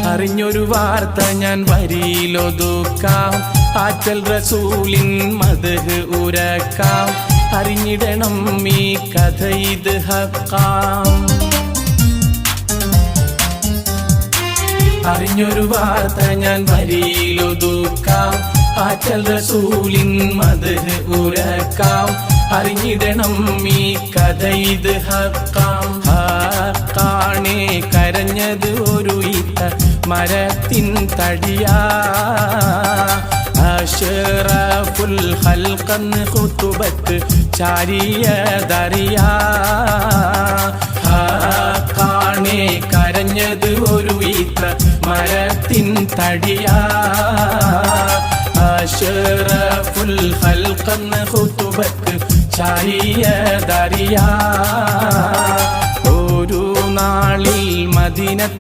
അറിഞ്ഞൊരു വാർത്ത ഞാൻ വരിയിലൊതുക്കാം. ആറ്റൽ റസൂലിൻ മദ്ഹ് ഉരക്കാം. അറിഞ്ഞിടണം ഈ കഥ ഇത് ഹക്കാം. അറിഞ്ഞൊരു വാർത്ത ഞാൻ വരിയിലൊതുക്കാം. ആറ്റൽ റസൂലിൻ മദ്ഹ് ഉരക്കാം. അറിഞ്ഞിടണം ഈ കഥ ഇത് ഹക്കാം. ഹക്കാണേ കരഞ്ഞത് ഒരു ഈത്ത മരത്തിൻ തടിയാ. അഷ്റഫുൽ ഖൽഖന്ന് ഖുതുബത്ത് ചാരിയതറിയാ. ഹക്കാണേ കരഞ്ഞത് ഒരു ഈത്ത മരത്തിൻ തടിയാ. അഷ്റഫുൽ ഖൽഖന്ന് ഖുതുബത്ത് ചാരിയതറിയാ. ഒരു നാളിൽ മദീന